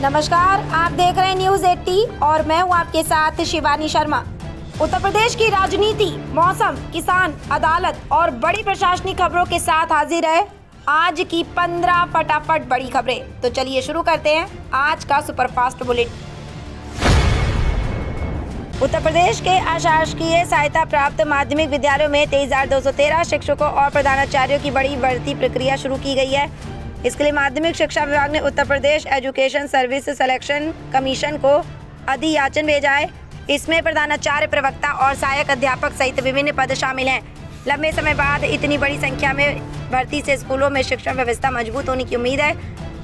नमस्कार, आप देख रहे हैं न्यूज 80 और मैं हूं आपके साथ शिवानी शर्मा। उत्तर प्रदेश की राजनीति, मौसम, किसान, अदालत और बड़ी प्रशासनिक खबरों के साथ हाजिर है आज की 15 फटाफट बड़ी खबरें। तो चलिए शुरू करते हैं आज का सुपरफास्ट बुलेटिन। उत्तर प्रदेश के अशासकीय सहायता प्राप्त माध्यमिक विद्यालयों में 23,213 शिक्षकों और प्रधानाचार्यों की बड़ी भर्ती प्रक्रिया शुरू की गई है। इसके लिए माध्यमिक शिक्षा विभाग ने Uttar Pradesh education service selection commission को अधियाचन भेजा है। इसमें प्रधानाचार्य, प्रवक्ता और सहायक अध्यापक सहित विभिन्न पद शामिल हैं। लंबे समय बाद इतनी बड़ी संख्या में भर्ती से स्कूलों में शिक्षण व्यवस्था मजबूत होने की उम्मीद है।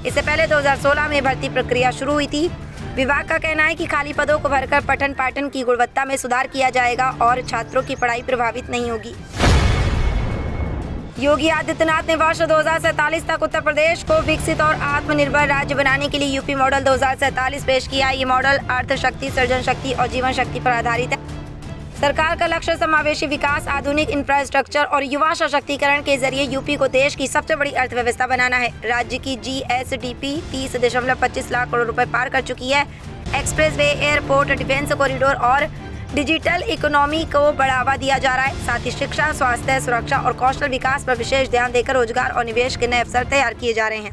इससे पहले 2016 में भर्ती प्रक्रिया शुरू हुई थी। विभाग का कहना है कि खाली पदों को भरकर पठन पाठन की गुणवत्ता में सुधार किया जाएगा और छात्रों की पढ़ाई प्रभावित नहीं होगी। योगी आदित्यनाथ ने वर्ष 2047 तक उत्तर प्रदेश को विकसित और आत्मनिर्भर राज्य बनाने के लिए यूपी मॉडल 2047 पेश किया। ये मॉडल अर्थ शक्ति, सृजन शक्ति और जीवन शक्ति पर आधारित है। सरकार का लक्ष्य समावेशी विकास, आधुनिक इंफ्रास्ट्रक्चर और युवा सशक्तिकरण के जरिए यूपी को देश की सबसे बड़ी अर्थव्यवस्था बनाना है। राज्य की GSDP 30.25 लाख करोड़ रुपए पार कर चुकी है। एक्सप्रेसवे, एयरपोर्ट, डिफेंस कॉरिडोर और डिजिटल इकोनॉमी को बढ़ावा दिया जा रहा है। साथ ही शिक्षा, स्वास्थ्य, सुरक्षा और कौशल विकास पर विशेष ध्यान देकर रोजगार और निवेश के नए अवसर तैयार किए जा रहे हैं।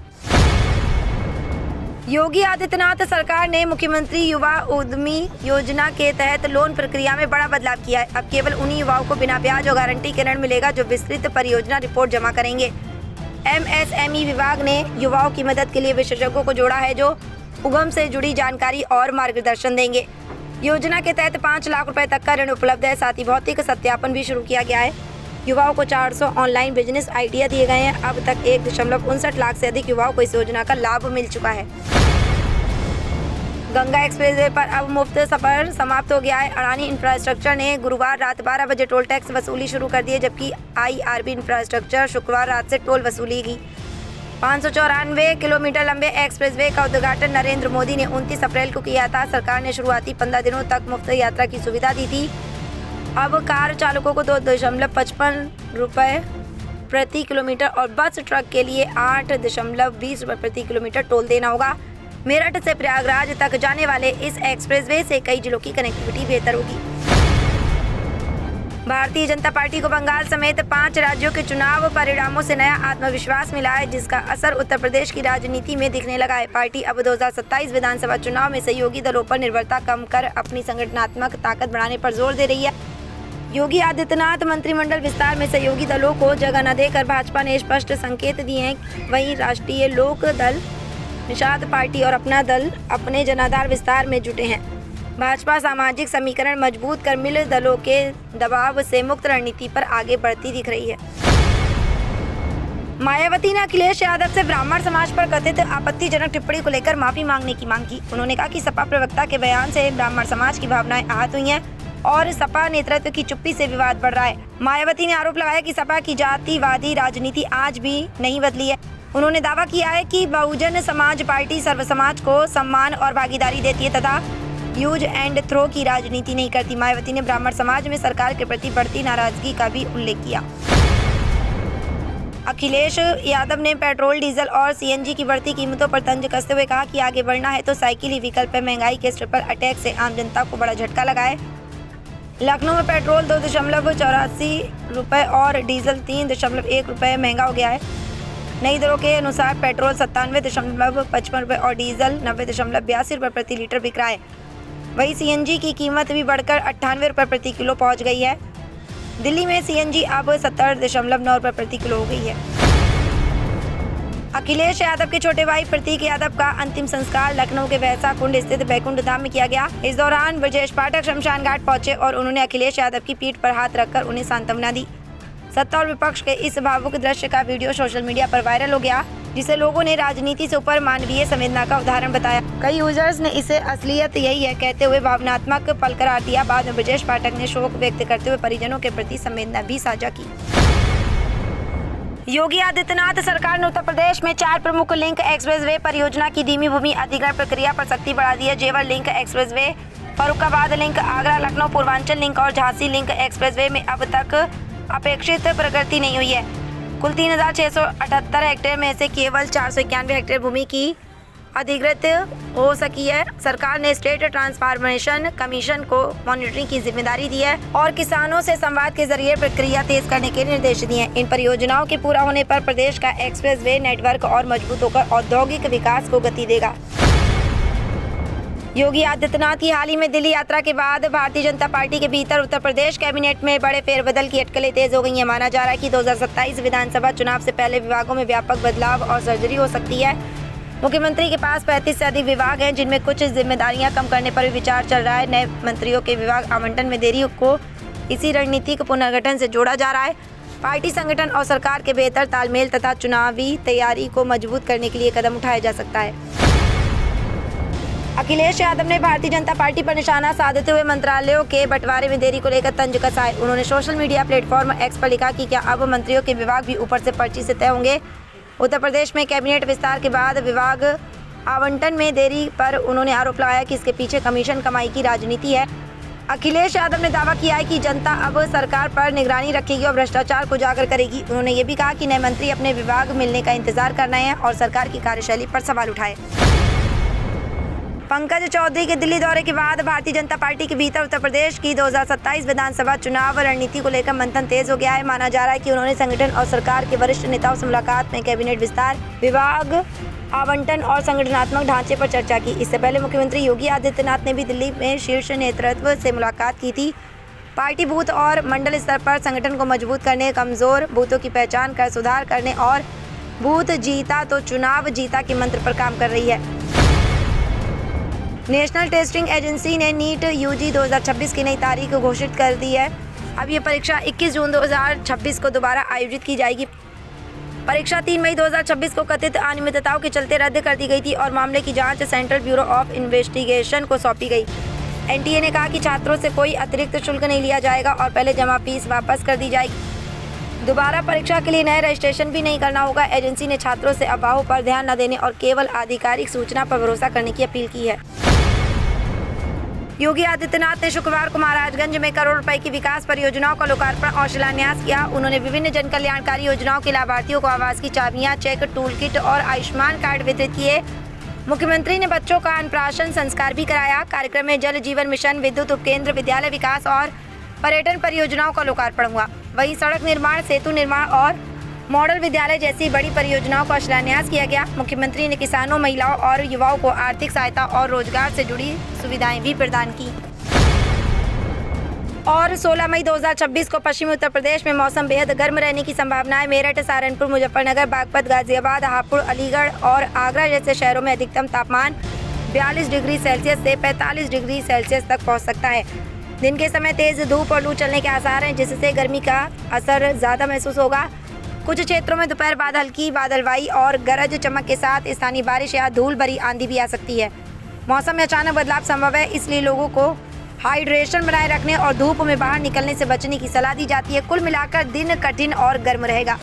योगी आदित्यनाथ सरकार ने मुख्यमंत्री युवा उद्यमी योजना के तहत लोन प्रक्रिया में बड़ा बदलाव किया है। अब केवल उन्हीं युवाओं को बिना ब्याज और गारंटी के ऋण मिलेगा जो विस्तृत परियोजना रिपोर्ट जमा करेंगे। MSME विभाग ने युवाओं की मदद के लिए विशेषज्ञों को जोड़ा है जो उद्यम से जुड़ी जानकारी और मार्गदर्शन देंगे। योजना के तहत 5 लाख रुपए तक का ऋण उपलब्ध है। साथ ही भौतिक सत्यापन भी शुरू किया गया है। युवाओं को 400 ऑनलाइन बिजनेस आइडिया दिए गए हैं। अब तक 1.59 लाख से अधिक युवाओं को इस योजना का लाभ मिल चुका है। गंगा एक्सप्रेसवे पर अब मुफ्त सफर समाप्त हो गया है। अडानी इंफ्रास्ट्रक्चर ने गुरुवार रात 12 बजे टोल टैक्स वसूली शुरू कर दी है, जबकि IRB इंफ्रास्ट्रक्चर शुक्रवार रात से टोल वसूली की। 594 किलोमीटर लंबे एक्सप्रेसवे का उद्घाटन नरेंद्र मोदी ने 29 अप्रैल को किया था। सरकार ने शुरुआती 15 दिनों तक मुफ्त यात्रा की सुविधा दी थी। अब कार चालकों को 2.55 रुपये प्रति किलोमीटर और बस ट्रक के लिए 8.20 रुपये प्रति किलोमीटर टोल देना होगा। मेरठ से प्रयागराज तक जाने वाले इस एक्सप्रेसवे से कई जिलों की कनेक्टिविटी बेहतर होगी। भारतीय जनता पार्टी को बंगाल समेत 5 राज्यों के चुनाव परिणामों से नया आत्मविश्वास मिला है, जिसका असर उत्तर प्रदेश की राजनीति में दिखने लगा है। पार्टी अब 2027 विधानसभा चुनाव में सहयोगी दलों पर निर्भरता कम कर अपनी संगठनात्मक ताकत बढ़ाने पर जोर दे रही है। योगी आदित्यनाथ मंत्रिमंडल विस्तार में सहयोगी दलों को जगह न देकर भाजपा ने स्पष्ट संकेत दिए हैं। वहीं राष्ट्रीय लोक दल, निषाद पार्टी और अपना दल अपने जनाधार विस्तार में जुटे हैं। भाजपा सामाजिक समीकरण मजबूत कर मिल दलों के दबाव से मुक्त रणनीति पर आगे बढ़ती दिख रही है। मायावती ने अखिलेश यादव से ब्राह्मण समाज पर कथित आपत्तिजनक टिप्पणी को लेकर माफी मांगने की मांग की। उन्होंने कहा कि सपा प्रवक्ता के बयान से ब्राह्मण समाज की भावनाएं आहत हुई हैं और सपा नेतृत्व की चुप्पी से विवाद बढ़ रहा है। मायावती ने आरोप लगाया कि सपा की जातिवादी राजनीति आज भी नहीं बदली है। उन्होंने दावा किया है कि बहुजन समाज पार्टी सर्व समाज को सम्मान और भागीदारी देती है तथा यूज एंड थ्रो की राजनीति नहीं करती। मायावती ने ब्राह्मण समाज में सरकार के प्रति बढ़ती नाराजगी का भी उल्लेख किया। अखिलेश यादव ने पेट्रोल, डीजल और CNG की बढ़ती कीमतों पर तंज कसते हुए कहा कि आगे बढ़ना है तो साइकिल ही विकल्प है। महंगाई के ट्रिपल अटैक से आम जनता को बड़ा झटका लगा है। लखनऊ में पेट्रोल 2.84 रुपये और डीजल 3.1 रुपये महंगा हो गया है। नई दरों के अनुसार पेट्रोल 97.55 रुपये और डीजल 90.82 रुपये प्रति लीटर बिक रहा है। वहीं CNG की कीमत भी बढ़कर 98 रुपये प्रति किलो पहुंच गई है। दिल्ली में CNG अब 70.9 रुपये प्रति किलो हो गई है। अखिलेश यादव के छोटे भाई प्रतीक यादव का अंतिम संस्कार लखनऊ के वैसा कुंड स्थित बैकुंठ धाम में किया गया। इस दौरान ब्रजेश पाठक शमशान घाट पहुंचे और उन्होंने अखिलेश यादव की पीठ पर हाथ रखकर उन्हें सांत्वना दी। सत्ता और विपक्ष के इस भावुक दृश्य का वीडियो सोशल मीडिया पर वायरल हो गया, जिसे लोगों ने राजनीति से ऊपर मानवीय संवेदना का उदाहरण बताया। कई यूजर्स ने इसे असलियत यही है कहते हुए भावनात्मक पल करार दिया। बाद में ब्रजेश पाठक ने शोक व्यक्त करते हुए परिजनों के प्रति संवेदना भी साझा की। योगी आदित्यनाथ सरकार ने उत्तर प्रदेश में 4 प्रमुख लिंक एक्सप्रेसवे परियोजना की धीमी भूमि अधिग्रहण प्रक्रिया पर सख्ती बढ़ा दी है। जेवर link expressway, Farrukhabad link, Agra Lucknow Purvanchal link और झांसी लिंक एक्सप्रेसवे में अब तक अपेक्षित प्रगति नहीं हुई है। कुल 3,678 हेक्टेयर में से केवल 491 हेक्टेयर भूमि की अधिकृत हो सकी है। सरकार ने स्टेट ट्रांसफॉर्मेशन कमीशन को मॉनिटरिंग की जिम्मेदारी दी है और किसानों से संवाद के जरिए प्रक्रिया तेज करने के निर्देश दिए हैं। इन परियोजनाओं के पूरा होने पर प्रदेश का एक्सप्रेसवे नेटवर्क और मजबूत होकर औद्योगिक विकास को गति देगा। योगी आदित्यनाथ की हाल ही में दिल्ली यात्रा के बाद भारतीय जनता पार्टी के भीतर उत्तर प्रदेश कैबिनेट में बड़े फेरबदल की अटकलें तेज हो गई हैं। माना जा रहा है कि 2027 विधानसभा चुनाव से पहले विभागों में व्यापक बदलाव और सर्जरी हो सकती है। मुख्यमंत्री के पास 35 से अधिक विभाग हैं, जिनमें कुछ जिम्मेदारियां कम करने पर भी विचार चल रहा है। नए मंत्रियों के विभाग आवंटन में देरी को इसी रणनीतिक पुनर्गठन से जोड़ा जा रहा है। पार्टी संगठन और सरकार के बेहतर तालमेल तथा चुनावी तैयारी को मजबूत करने के लिए कदम उठाया जा सकता है। अखिलेश यादव ने भारतीय जनता पार्टी पर निशाना साधते हुए मंत्रालयों के बंटवारे में देरी को लेकर तंज कसा है। उन्होंने सोशल मीडिया प्लेटफॉर्म एक्स पर लिखा कि क्या अब मंत्रियों के विभाग भी ऊपर से पर्ची से तय होंगे। उत्तर प्रदेश में कैबिनेट विस्तार के बाद विभाग आवंटन में देरी पर उन्होंने आरोप लगाया कि इसके पीछे कमीशन कमाई की राजनीति है। अखिलेश यादव ने दावा किया है कि जनता अब सरकार पर निगरानी रखेगी और भ्रष्टाचार को उजागर करेगी। उन्होंने ये भी कहा कि नए मंत्री अपने विभाग मिलने का इंतजार कर रहे हैं और सरकार की कार्यशैली पर सवाल उठाए। पंकज चौधरी के दिल्ली दौरे के बाद भारतीय जनता पार्टी के भीतर उत्तर प्रदेश की 2027 विधानसभा चुनाव रणनीति को लेकर मंथन तेज हो गया है। माना जा रहा है कि उन्होंने संगठन और सरकार के वरिष्ठ नेताओं से मुलाकात में कैबिनेट विस्तार, विभाग आवंटन और संगठनात्मक ढांचे पर चर्चा की। इससे पहले मुख्यमंत्री योगी आदित्यनाथ ने भी दिल्ली में शीर्ष नेतृत्व से मुलाकात की थी। पार्टी बूथ और मंडल स्तर पर संगठन को मजबूत करने, कमजोर बूथों की पहचान कर सुधार करने और बूथ जीता तो चुनाव जीता के मंत्र पर काम कर रही है। नेशनल टेस्टिंग एजेंसी ने नीट यूजी 2026 की नई तारीख घोषित कर दी है। अब ये परीक्षा 21 जून 2026 को दोबारा आयोजित की जाएगी। परीक्षा 3 मई 2026 को कथित अनियमितताओं के चलते रद्द कर दी गई थी और मामले की जांच सेंट्रल ब्यूरो ऑफ इन्वेस्टिगेशन को सौंपी गई। एनटीए ने कहा कि छात्रों से कोई अतिरिक्त शुल्क नहीं लिया जाएगा और पहले जमा फीस वापस कर दी जाएगी। दोबारा परीक्षा के लिए नए रजिस्ट्रेशन भी नहीं करना होगा। एजेंसी ने छात्रों से अफवाहों पर ध्यान न देने और केवल आधिकारिक सूचना पर भरोसा करने की अपील की है। योगी आदित्यनाथ ने शुक्रवार को महाराजगंज में करोड़ रुपए की विकास परियोजनाओं का लोकार्पण और शिलान्यास किया। उन्होंने विभिन्न जन कल्याणकारी योजनाओं के लाभार्थियों को आवास की चाबियां, चेक, टूल किट और आयुष्मान कार्ड वितरित किए। मुख्यमंत्री ने बच्चों का अन्नप्राशन संस्कार भी कराया। कार्यक्रम में जल जीवन मिशन, विद्युत उपकेंद्र, विद्यालय विकास और पर्यटन परियोजनाओं का लोकार्पण हुआ। वहीं सड़क निर्माण, सेतु निर्माण और मॉडल विद्यालय जैसी बड़ी परियोजनाओं का शिलान्यास किया गया। मुख्यमंत्री ने किसानों, महिलाओं और युवाओं को आर्थिक सहायता और रोजगार से जुड़ी सुविधाएं भी प्रदान की। और 16 मई 2026 को पश्चिमी उत्तर प्रदेश में मौसम बेहद गर्म रहने की संभावना है। मेरठ, सहारनपुर, मुजफ्फरनगर, बागपत, गाजियाबाद, हापुड़, अलीगढ़ और आगरा जैसे शहरों में अधिकतम तापमान 42 डिग्री सेल्सियस से 45 डिग्री सेल्सियस तक पहुंच सकता है। दिन के समय तेज धूप और लू चलने के आसार हैं, जिससे गर्मी का असर ज़्यादा महसूस होगा। कुछ क्षेत्रों में दोपहर बाद हल्की बादलवाई और गरज चमक के साथ स्थानीय बारिश या धूल भरी आंधी भी आ सकती है। मौसम में अचानक बदलाव संभव है, इसलिए लोगों को हाइड्रेशन बनाए रखने और धूप में बाहर निकलने से बचने की सलाह दी जाती है। कुल मिलाकर दिन कठिन और गर्म रहेगा।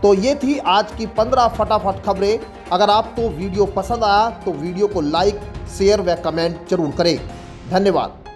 तो ये थी आज की 15 फटाफट खबरें। अगर आपको वीडियो पसंद आया तो वीडियो को लाइक, शेयर व कमेंट जरूर करें। धन्यवाद।